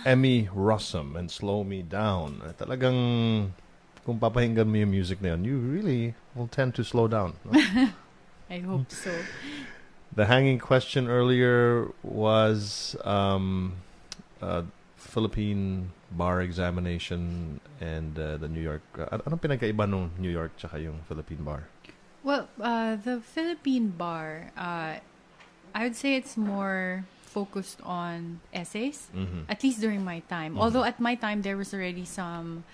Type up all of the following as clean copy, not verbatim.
Emmy Rossum and Slow Me Down. Talagang, kung papahinggan mo yung music na yun, you really will tend to slow down. No? I hope so. The hanging question earlier was Philippine bar examination and the New York. Anong pinagkaiba nung New York tsaka yung Philippine bar? Well, the Philippine bar, I would say it's more focused on essays, at least during my time. Although at my time, there was already some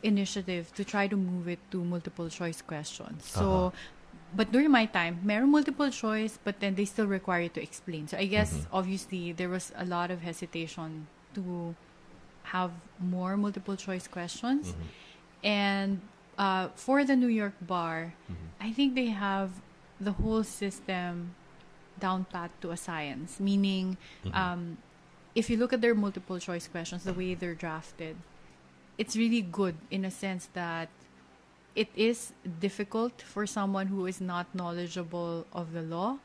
initiative to try to move it to multiple choice questions. So, but during my time, meron multiple choice, but then they still require you to explain. So I guess, obviously, there was a lot of hesitation to have more multiple choice questions. And for the New York bar, I think they have the whole system down pat to a science. Meaning, if you look at their multiple choice questions, the way they're drafted, it's really good in a sense that it is difficult for someone who is not knowledgeable of the law,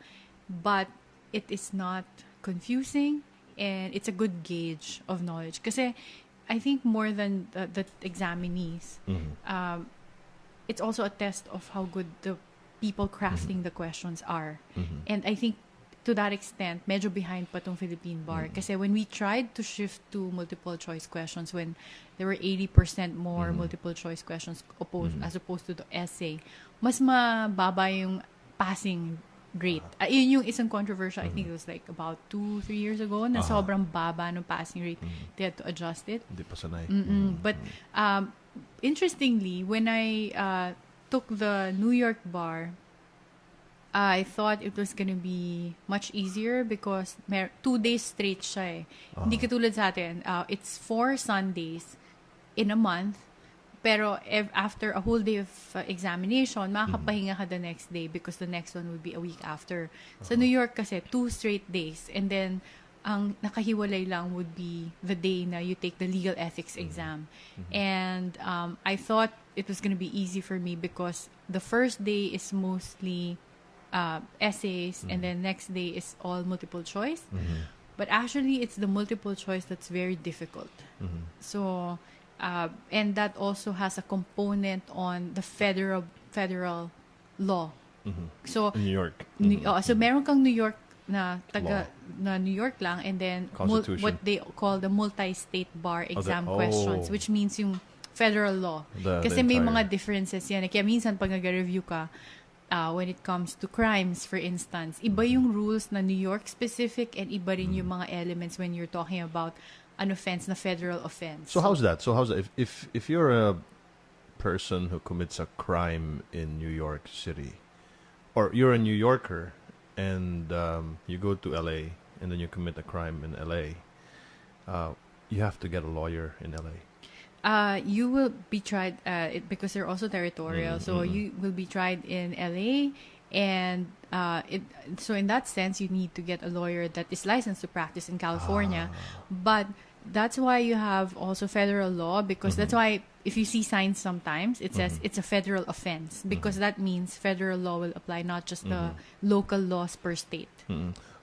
but it is not confusing, and it's a good gauge of knowledge. Kasi I think more than the examinees, it's also a test of how good the people crafting the questions are. And I think to that extent, medyo behind pa tong Philippine bar. Kasi when we tried to shift to multiple choice questions, when there were 80% more multiple choice questions as opposed to the essay, mas mababa yung passing rate. Yun yung isang controversial, I think it was like about 2-3 years ago, na sobrang baba ng passing rate. They had to adjust it. Hindi pa sanay. But interestingly, when I took the New York bar, I thought it was gonna be much easier because 2 days straight siya eh. Hindi katulad sa atin. It's 4 Sundays in a month, pero after a whole day of examination, makakapahinga ka the next day because the next one will be a week after. Sa New York kasi, 2 straight days. And then, ang nakahiwalay lang would be the day na you take the legal ethics exam. And I thought it was gonna be easy for me because the first day is mostly essays, and then next day is all multiple choice. But actually, it's the multiple choice that's very difficult. So, and that also has a component on the federal law. So In New York. So meron kang New York na na New York lang, and then what they call the multi-state bar exam questions, which means yung federal law. Kasi may mga differences yan. Kaya minsan pag nag-review ka, when it comes to crimes, for instance, iba yung rules na New York specific, and iba rin yung mga elements when you're talking about an offense na federal offense. So how's that? If you're a person who commits a crime in New York City, or you're a New Yorker and you go to LA and then you commit a crime in LA, you have to get a lawyer in LA. You will be tried because they're also territorial. So you will be tried in LA, and so in that sense, you need to get a lawyer that is licensed to practice in California. But that's why you have also federal law, because that's why if you see signs sometimes, it says it's a federal offense, because that means federal law will apply, not just the local laws per state.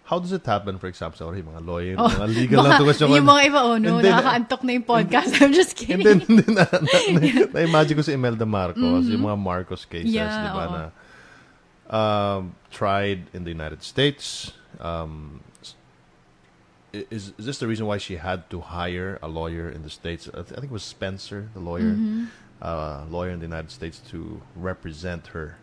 How does it happen, for example, sorry, mga lawyer, mga legal na question. Yung mga iba, nakakaantok na yung podcast. I'm just kidding. And then, na-imagine ko si Imelda Marcos, yung mga Marcos cases, di ba, na tried in the United States. Is this the reason why she had to hire a lawyer in the States? I think it was Spencer, the lawyer, lawyer in the United States, to represent her.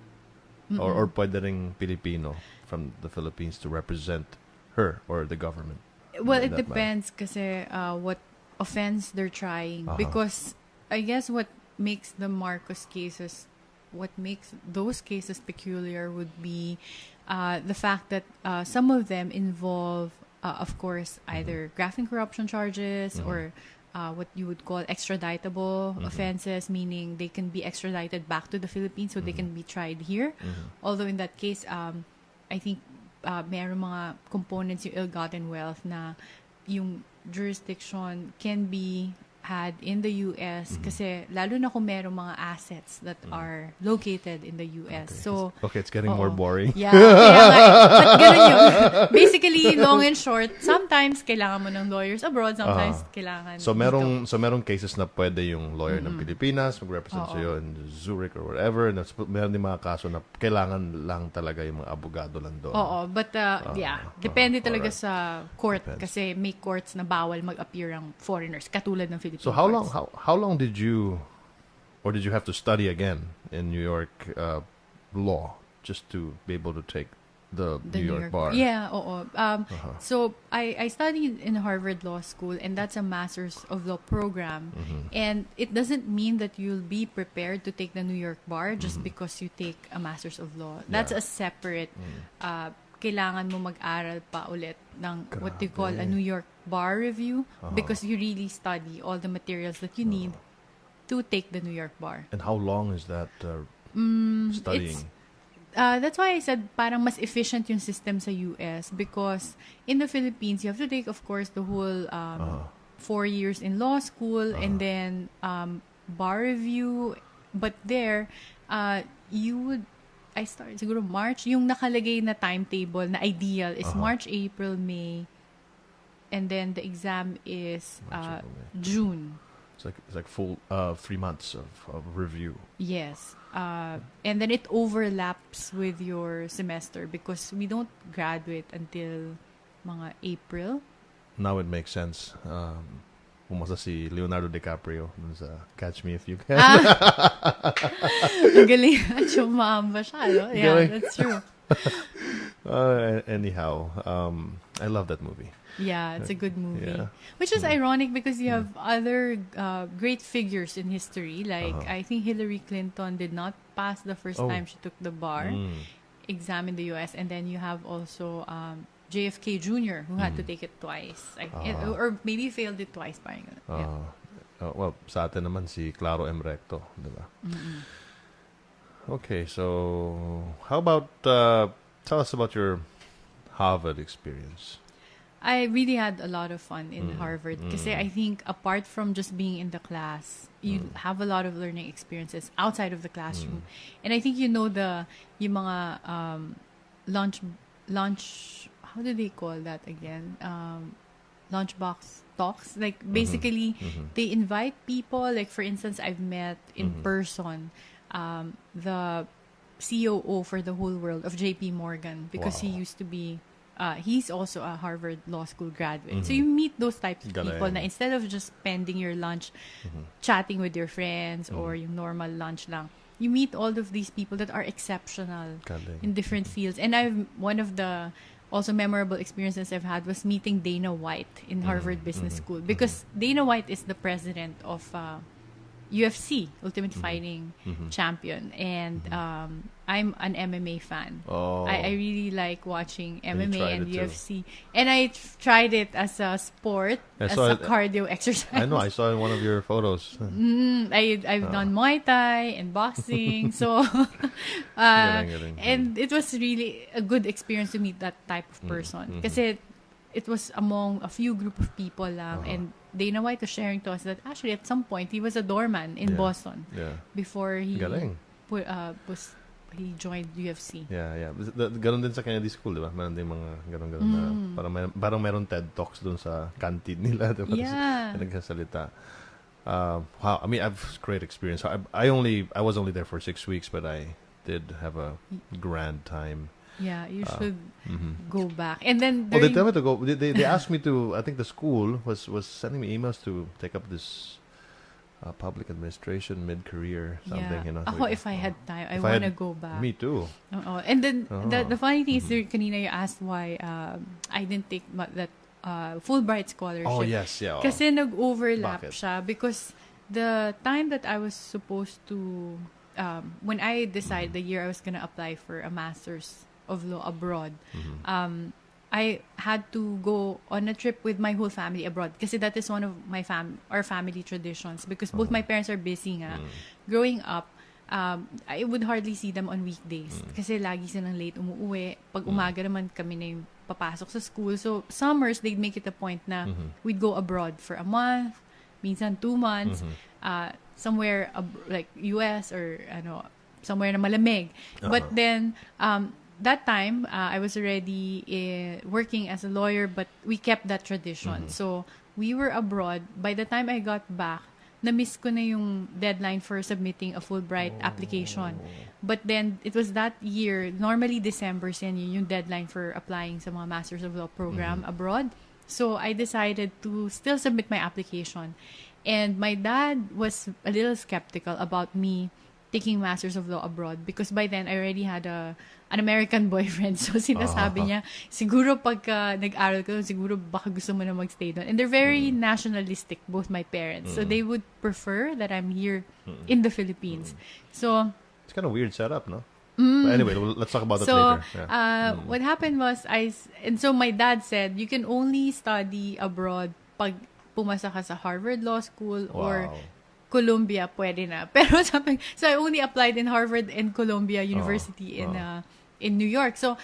Or pwede ring Pilipino from the Philippines to represent her or the government. Well, it depends kasi what offense they're trying. Because I guess what makes the Marcos cases, what makes those cases peculiar would be the fact that some of them involve, of course, either graft and corruption charges or what you would call extraditable offenses, meaning they can be extradited back to the Philippines so they can be tried here. Although in that case, I think mayroong mga components yung ill-gotten wealth na yung jurisdiction can be had in the US kasi lalo na kung merong mga assets that are located in the US. Okay. So, it's getting more boring. yeah. Kaya nga, but ganun yun. Basically, long and short, sometimes kailangan mo ng lawyers abroad, sometimes kailangan So dito. merong cases na pwede yung lawyer ng Pilipinas mag-represent sa'yo in Zurich or whatever. And meron din mga kaso na kailangan lang talaga yung mga abogado lang doon. Oo, but depende talaga alright. sa court Depends. kasi may courts na bawal mag-appear ang foreigners katulad ng Philippine So how courts. long did you have to study again in New York law just to be able to take the New York bar? Yeah, oo. So I studied in Harvard Law School, and that's a Master's of Law program. And it doesn't mean that you'll be prepared to take the New York bar just because you take a Master's of Law. That's a separate. Kailangan mo mag-aral pa ulit ng what they call a New York Bar Review because you really study all the materials that you need to take the New York bar. And how long is that studying? That's why I said parang mas efficient yung system sa US because in the Philippines, you have to take, of course, the whole 4 years in law school and then bar review. But there, I started siguro March. Yung nakalagay na timetable na ideal is March, April, May. And then the exam is March, April, May. June. It's like full 3 months of review. Yes. And then it overlaps with your semester because we don't graduate until mga April. Now it makes sense. Pumasa si Leonardo DiCaprio dun sa Catch Me If You Can. Ang galing. Chumamba siya, no? Yeah, Galing. that's true. Anyhow, I love that movie. Yeah, it's a good movie. Yeah. Which is ironic because you have other great figures in history. Like, I think Hillary Clinton did not pass the first time she took the bar exam in the US. And then you have also JFK Jr. who had to take it twice. Or maybe failed it twice. Parang, Well, sa atin naman si Claro M. Recto, di ba? Okay, so how about tell us about your Harvard experience. I really had a lot of fun in Harvard kasi I think apart from just being in the class, you have a lot of learning experiences outside of the classroom. And I think yung mga lunch how do they call that again? Lunchbox talks. Like basically they invite people, like for instance I've met in person the COO for the whole world of JP Morgan because he used to be he's also a Harvard Law School graduate. So you meet those types of people na instead of just spending your lunch chatting with your friends or yung normal lunch lang, you meet all of these people that are exceptional in different fields. And one of the also memorable experiences I've had was meeting Dana White in Harvard Business School because Dana White is the president of UFC, Ultimate Fighting Champion, and I'm an MMA fan. I really like watching MMA and UFC, and I tried it as a sport, as a cardio exercise. I know, I saw in one of your photos. I've done Muay Thai and boxing, so and it was really a good experience to meet that type of person kasi it was among a few group of people lang, and Dana White was sharing to us that actually at some point he was a doorman in Boston before he he joined UFC. Yeah. Ganon din sa Kennedy School, di ba? Meron din mga ganon na parang meron TED Talks dun sa canteen nila, di ba? Yeah. Nagsasalita. Wow, I mean, I've great experience. I was only there for 6 weeks, but I did have a grand time. Yeah, you should go back. And then they tell me to go. They asked me to. I think the school was sending me emails to take up this public administration mid-career something. Yeah. You know. Ako, if I had time, I want to go back. Me too. And then the funny thing is, kanina you asked why I didn't take that Fulbright scholarship. Oh yes, yeah. Kasi nag-overlap Bakit? siya because the time that I was supposed to when I decided the year I was gonna apply for a master's of law abroad, I had to go on a trip with my whole family abroad kasi that is one of my our family traditions because both my parents are busy nga. Growing up, I would hardly see them on weekdays kasi lagi silang late umuwi. Pag umaga naman kami na yung papasok sa school. So summers, they'd make it a point na we'd go abroad for a month, minsan 2 months, somewhere like US or somewhere na malamig. But then that time I was already working as a lawyer, but we kept that tradition. So we were abroad. By the time I got back, na-miss ko na yung deadline for submitting a Fulbright application. But then, it was that year, normally December, yun yung deadline for applying sa mga Masters of Law program abroad. So, I decided to still submit my application. And my dad was a little skeptical about me taking Masters of Law abroad because by then, I already had an American boyfriend. So, sinasabi niya, siguro pagka nag-aral ka, siguro baka gusto mo na magstay doon. And they're very nationalistic, both my parents. So, they would prefer that I'm here in the Philippines. So, it's kind of weird setup, no? But anyway, let's talk about that later. Yeah. What happened was, so my dad said, you can only study abroad pag pumasa ka sa Harvard Law School or Columbia, pwede na. Pero sabi, so I only applied in Harvard and Columbia University in New York. So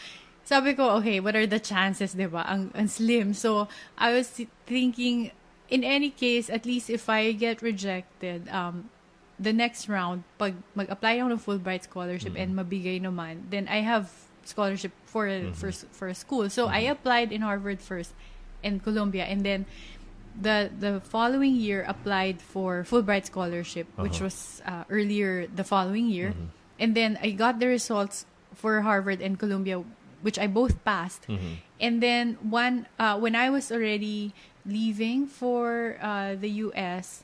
sabi ko, okay, what are the chances, diba? Ang slim. So I was thinking, in any case, at least if I get rejected, the next round, pag mag-apply ako ng Fulbright scholarship and mabigay naman, then I have scholarship for a school. So I applied in Harvard first and Columbia, and then the following year applied for Fulbright scholarship, which was earlier the following year. And then I got the results for Harvard and Columbia, which I both passed. And then when I was already leaving for the US,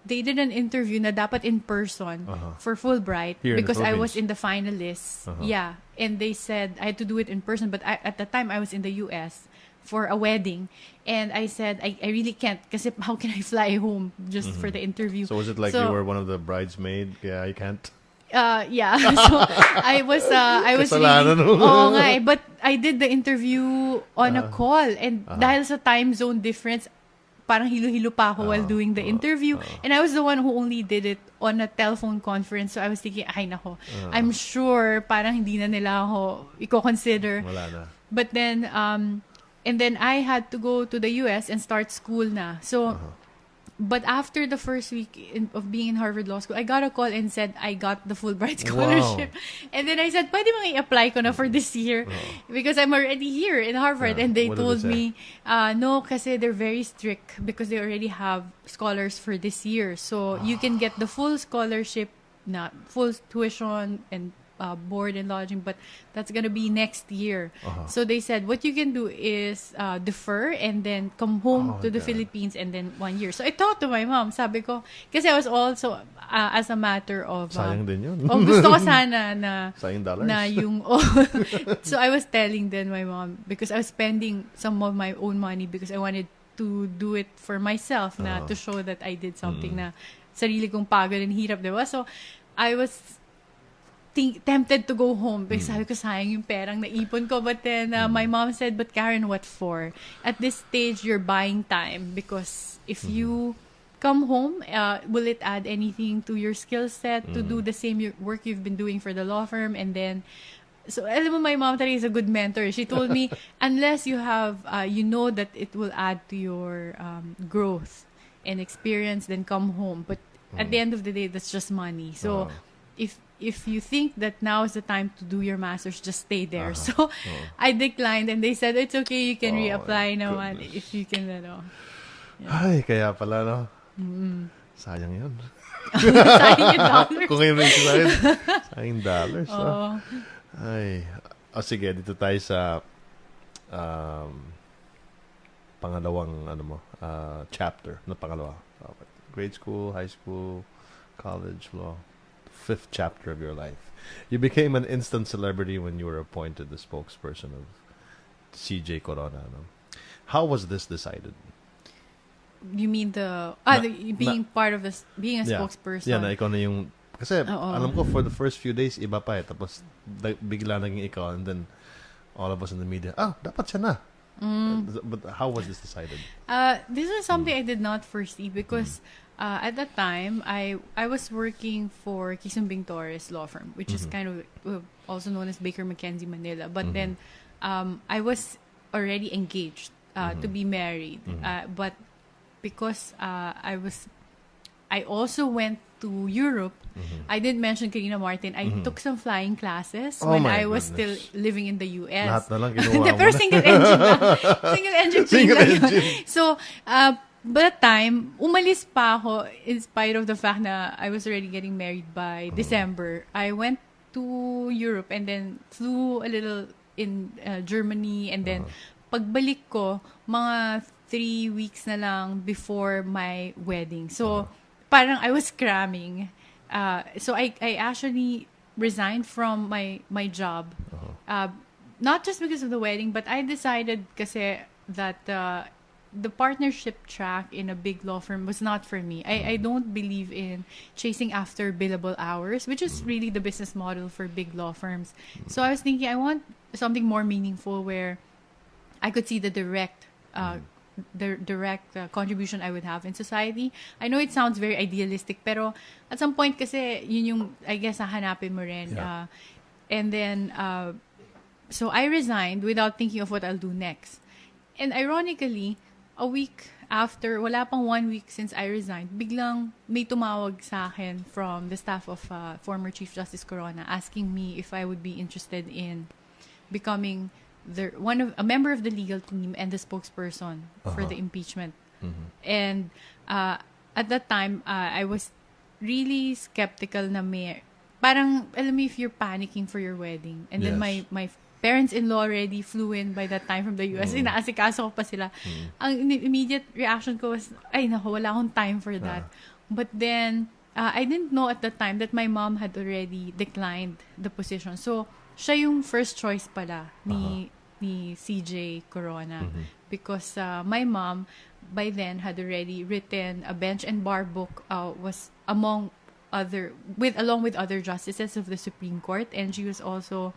they did an interview na dapat in person for Fulbright because I was in the finalists. Yeah. And they said I had to do it in person, but at the time I was in the US for a wedding, and I said I really can't kasi how can I fly home just for the interview. So was it like you were one of the bridesmaids? Yeah, you can't. Yeah. So I was really, but I did the interview on a call, and dahil sa time zone difference, parang hilo-hilo pa ako while doing the interview. And I was the one who only did it on a telephone conference. So I was thinking, ay nako, I'm sure parang hindi na nila ako i-consider. Wala na. But then, and then I had to go to the US and start school na. So, but after the first week of being in Harvard Law School, I got a call and said I got the Fulbright scholarship. Wow. And then I said, pwede bang i-apply ko na for this year? Because I'm already here in Harvard. And they told me, no, kasi they're very strict because they already have scholars for this year. So you can get the full scholarship, not full tuition and board and lodging, but that's gonna be next year. So they said what you can do is defer and then come home to the Philippines and then 1 year. So I talked to my mom. Sabi ko, kasi I was also as a matter of sayang din yun. Gusto ko sana na sayang dollars. Na yung so I was telling then my mom because I was spending some of my own money because I wanted to do it for myself na to show that I did something na sarili kong pagod and hirap, diba? So I was tempted to go home because sabi ko sayang yung perang naipon ko, but then my mom said, but Karen, what for? At this stage you're buying time because if you come home, will it add anything to your skill set to do the same work you've been doing for the law firm? And then so alam mo, my mom talaga is a good mentor. She told me unless you have you know that it will add to your growth and experience, then come home. But at the end of the day, that's just money. So if you think that now is the time to do your master's, just stay there. So I declined, and they said it's okay, you can reapply naman if you can. Yeah. Ay, kaya pala, no? Sayang yun. Sayang yung dollars. Kung ngayon rin sila yun, sayang dollars. No? Ay. Sige, dito tayo sa pangalawang chapter na pangalawa. Grade school, high school, college, law. 5th chapter of your life. You became an instant celebrity when you were appointed the spokesperson of CJ Corona. No? How was this decided? You mean being part of being a spokesperson? Yeah, na ikaw na yung kasi alam ko for the first few days iba pa tapos bigla naging ikaw, and then all of us in the media, dapat siya na. But how was this decided? This is something I did not foresee because at that time, I was working for Kisumbing Torres law firm, which is kind of also known as Baker McKenzie Manila. But then I was already engaged to be married. But because I also went to Europe. I didn't mention Karina Martin. I took some flying classes when I was still living in the US. Lahat na lang ginawa mo Pero na. single engine lang. Single engine plane Single lang yun. engine. So, by that time, umalis pa ako in spite of the fact na I was already getting married by December. I went to Europe and then flew a little in Germany, and then pagbalik ko, mga 3 weeks na lang before my wedding. So, parang I was cramming. So I actually resigned from my job. Not just because of the wedding, but I decided kasi that the partnership track in a big law firm was not for me. I don't believe in chasing after billable hours, which is really the business model for big law firms. So I was thinking I want something more meaningful where I could see the direct contribution I would have in society. I know it sounds very idealistic, pero at some point kasi yun yung, I guess, hahanapin mo rin. Yeah. And then, so I resigned without thinking of what I'll do next. And ironically, a week after, wala pang 1 week since I resigned, biglang may tumawag sa akin from the staff of former Chief Justice Corona asking me if I would be interested in becoming a member of the legal team and the spokesperson for the impeachment. And at that time, I was really skeptical na parang, alam mo, if you're panicking for your wedding, and then my parents-in-law already flew in by that time from the US, inaasikaso ko pa sila. Ang immediate reaction ko was, ay nako, wala akong time for that. But then, I didn't know at the time that my mom had already declined the position. So, siya yung first choice pala ni CJ Corona, because my mom by then had already written a bench and bar book, was along with other justices of the Supreme Court, and she was also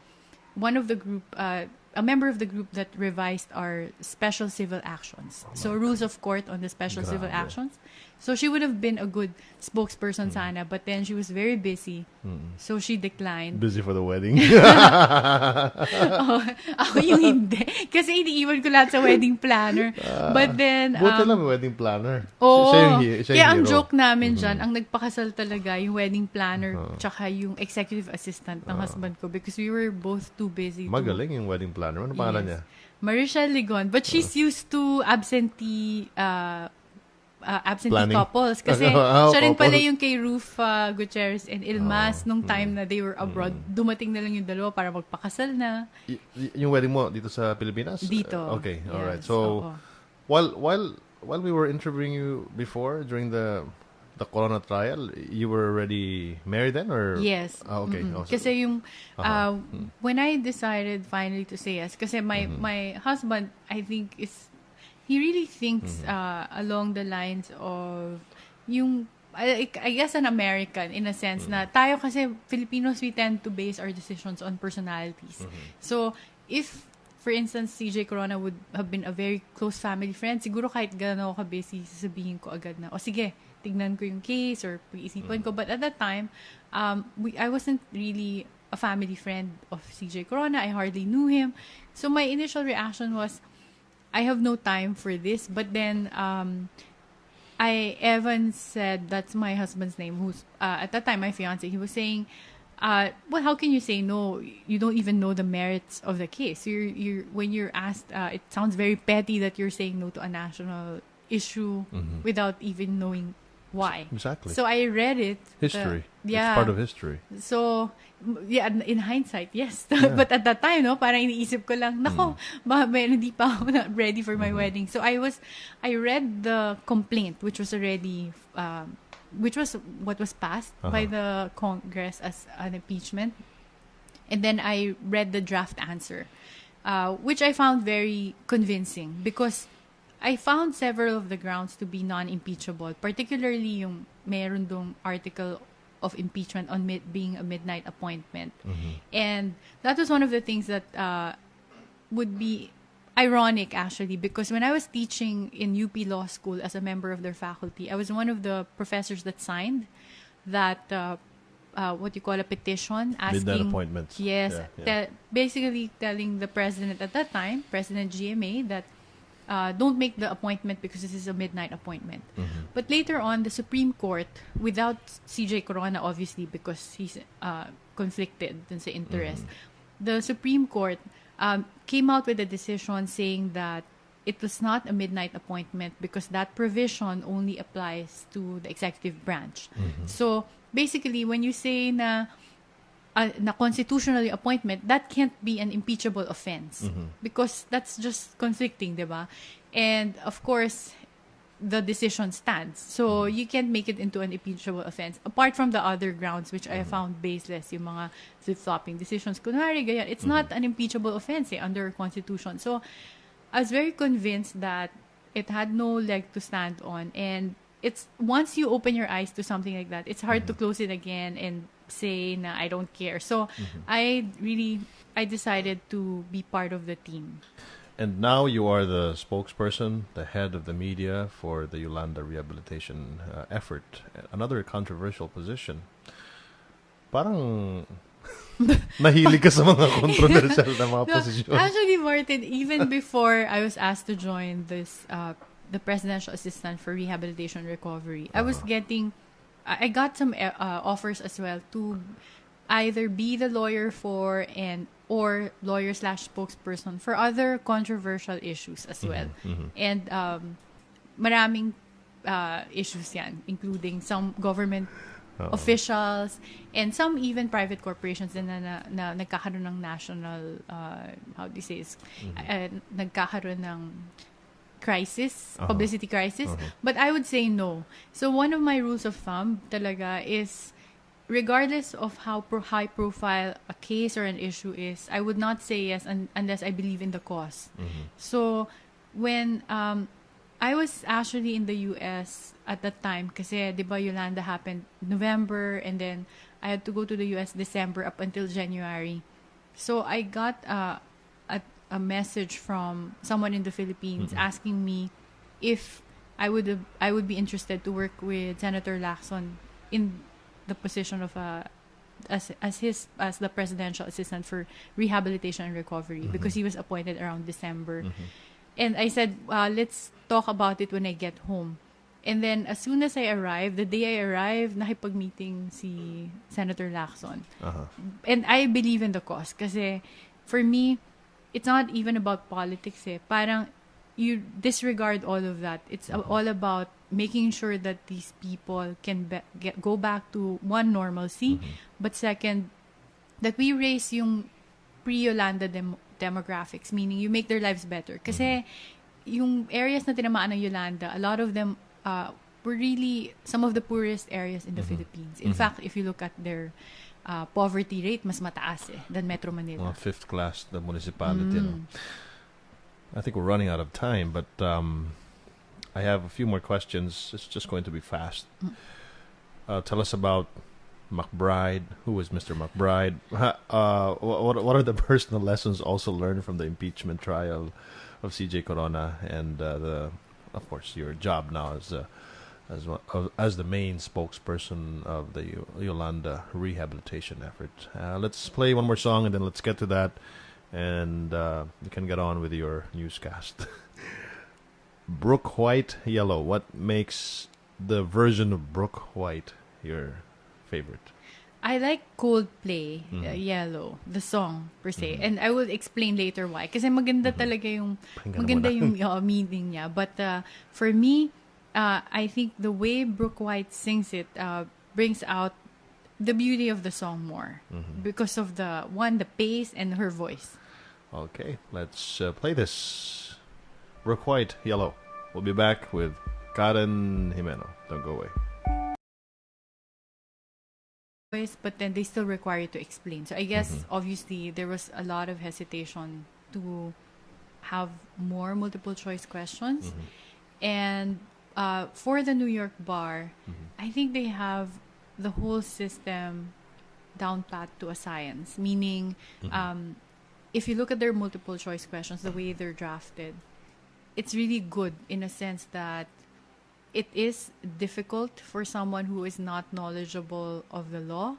one of the group, a member of the group that revised our special civil actions. So rules of court on the special civil actions. So she would have been a good spokesperson sana, but then she was very busy. So she declined. Busy for the wedding. Ako yung hindi. Kasi iniiwan ko lahat sa wedding planner. But then... Buti lang may wedding planner. Oo. Siya Kaya ang hero. joke namin dyan, ang nagpakasal talaga, yung wedding planner, tsaka yung executive assistant ng husband ko, because we were both too busy. Magaling yung wedding planner. Ano pangalan niya? Marichelle Ligon. But she's used to absentee Planning. couples. Kasi siya rin pala yung kay Ruth Gutierrez and Ilmas nung time na they were abroad. Dumating na lang yung dalawa para magpakasal na. Yung wedding mo dito sa Pilipinas? Dito. Okay, Yes. alright. So, while we were interviewing you before, during the Corona trial, you were already married then? Or? Yes. Okay. Mm-hmm. Oh, so- Kasi yung, when I decided finally to say yes, kasi my husband, I think, he really thinks along the lines of yung, I guess, an American in a sense na tayo kasi Filipinos, we tend to base our decisions on personalities. So if, for instance, CJ Corona would have been a very close family friend, siguro kahit gano'n ako ka-busy, sasabihin ko agad na, o sige, tignan ko yung case or pag-isipan ko. But at that time, I wasn't really a family friend of CJ Corona. I hardly knew him. So my initial reaction was, I have no time for this. But then, Evan said, that's my husband's name, who's, at that time, my fiance, he was saying, well, how can you say no? You don't even know the merits of the case. When you're asked, it sounds very petty that you're saying no to a national issue without even knowing why. Exactly. So I read it. History. Yeah. It's part of history. So, yeah, in hindsight, yes. But at that time, no, parang iniisip ko lang, nako, hindi pa ako ready for my wedding. So I read the complaint, which was already, which was what was passed by the Congress as an impeachment. And then I read the draft answer, which I found very convincing because I found several of the grounds to be non-impeachable, particularly yung meron dong article of impeachment on being a midnight appointment. And that was one of the things that would be ironic, actually, because when I was teaching in UP Law School as a member of their faculty, I was one of the professors that signed that, what you call a petition, asking... Midnight appointments. Yes. Yeah. Basically telling the president at that time, President GMA, that don't make the appointment because this is a midnight appointment. But later on, the Supreme Court, without CJ Corona, obviously, because he's conflicted dun sa interest, the Supreme Court came out with a decision saying that it was not a midnight appointment because that provision only applies to the executive branch. So basically, when you say na constitutional appointment, that can't be an impeachable offense because that's just conflicting, diba? And of course, the decision stands. So you can't make it into an impeachable offense. Apart from the other grounds which I found baseless, yung mga flip-flopping decisions. Kunwari, ganyan, it's not an impeachable offense under our Constitution. So I was very convinced that it had no leg to stand on. And it's once you open your eyes to something like that, it's hard to close it again and say na I don't care. So I decided to be part of the team. And now you are the spokesperson, the head of the media for the Yolanda rehabilitation effort. Another controversial position. Parang nahilig ka sa mga controversial na mga posisyon. Actually, Martin, even before I was asked to join this, the presidential assistant for rehabilitation recovery, I got some offers as well to either be the lawyer for or lawyer/spokesperson for other controversial issues as well. And maraming issues yan, including some government officials and some even private corporations na nagkakaroon ng national, how do you say this, nagkakaroon ng crisis, publicity crisis. But I would say no. So one of my rules of thumb talaga is, regardless of how high profile a case or an issue is, I would not say yes unless I believe in the cause. So when I was actually in the US at that time, kasi di ba Yolanda happened November, and then I had to go to the US December up until January. So I got a message from someone in the Philippines asking me if I would be interested to work with Senator Lacson in the position of as the presidential assistant for rehabilitation and recovery, because he was appointed around December. And I said, let's talk about it when I get home. And then as soon as I arrived, the day I arrived, nakipag-meeting si Senator Lacson. And I believe in the cause kasi for me, it's not even about politics eh. Parang you disregard all of that. It's all about making sure that these people can go back to one, normalcy, but second, that we raise yung pre-Yolanda demographics, meaning you make their lives better. Kasi yung areas na tinamaan ng Yolanda, a lot of them were really some of the poorest areas in the Philippines. In fact, if you look at their poverty rate, mas mataas than Metro Manila. Well, fifth class, the municipality. No? I think we're running out of time, but I have a few more questions. It's just going to be fast. Tell us about McBride. Who is Mr. McBride? What are the personal lessons also learned from the impeachment trial of CJ Corona and of course, your job now as the main spokesperson of the Yolanda rehabilitation effort? Let's play one more song and then let's get to that, and you can get on with your newscast. Brook White, Yellow. What makes the version of Brook White your favorite? I like Coldplay, Yellow, the song per se, and I will explain later why. Kasi maganda talaga yung meaning niya. But for me, I think the way Brook White sings it brings out the beauty of the song more because of the pace and her voice. Okay, let's play this. Brook White, Yellow. We'll be back with Karen Jimeno. Don't go away. But then they still require you to explain. So I guess, obviously, there was a lot of hesitation to have more multiple choice questions. And for the New York bar, I think they have the whole system down pat to a science. Meaning, if you look at their multiple choice questions, the way they're drafted, it's really good in a sense that it is difficult for someone who is not knowledgeable of the law,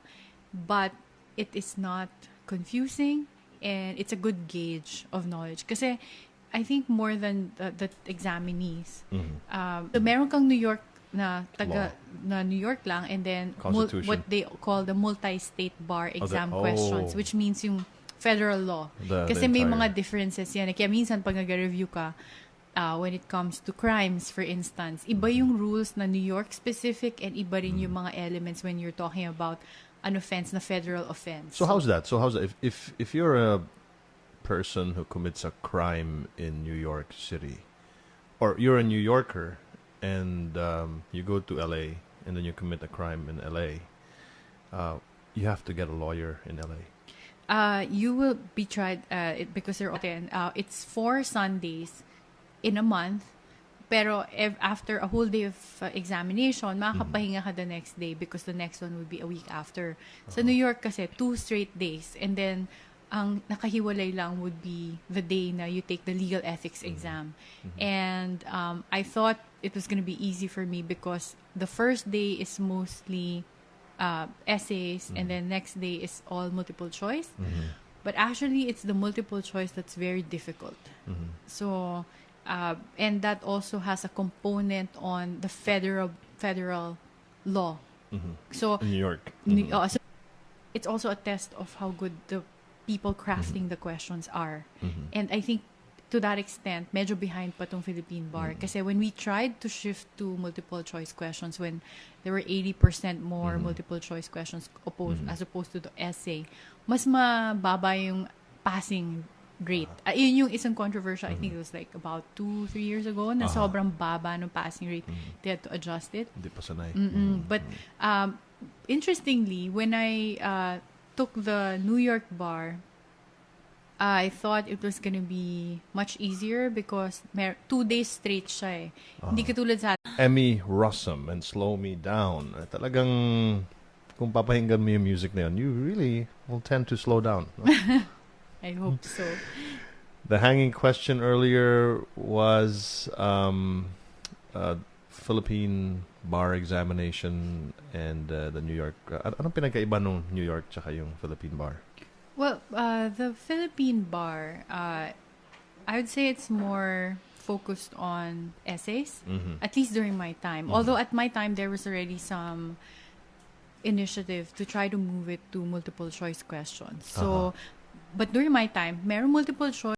but it is not confusing, and it's a good gauge of knowledge. Kasi I think more than the examinees. So meron kang New York na New York lang, and then what they call the multi-state bar exam questions, which means yung federal law. Kasi may mga differences yan. Kaya minsan pag nag-review ka, when it comes to crimes, for instance, iba yung rules na New York specific and iba rin yung mga elements when you're talking about an offense na federal offense. So how's that? If you're a person who commits a crime in New York City, or you're a New Yorker and you go to LA and then you commit a crime in LA, you have to get a lawyer in LA. You will be tried because it's 4 Sundays in a month, pero after a whole day of examination, makakapahinga ka the next day because the next one will be a week after. Sa New York kasi 2 straight days, and then ang nakahiwalay lang would be the day na you take the legal ethics exam. And I thought it was going to be easy for me because the first day is mostly essays, and then next day is all multiple choice. But actually, it's the multiple choice that's very difficult. So, and that also has a component on the federal law. So in New York. So it's also a test of how good the people crafting the questions are. And I think to that extent, medyo behind pa tong Philippine bar. Kasi when we tried to shift to multiple choice questions, when there were 80% more multiple choice questions as opposed to the essay, mas mababa yung passing rate. Yun yung isang controversial, I think it was like about 2-3 years ago, na sobrang baba ng passing rate. They had to adjust it. Hindi pa sanay. But interestingly, when I took the New York bar, I thought it was gonna be much easier because 2 days straight siya eh. Hindi katulad sa Emmy Rossum and Slow Me Down. Talagang kung papahinggan mo yung music na yun, you really will tend to slow down. No? I hope so. The hanging question earlier was Philippine bar examination and the New York. Anong pinagkaiba nung New York tsaka yung Philippine bar? Well, the Philippine bar, I would say it's more focused on essays, at least during my time. Although at my time, there was already some initiative to try to move it to multiple choice questions. So, but during my time, meron multiple choice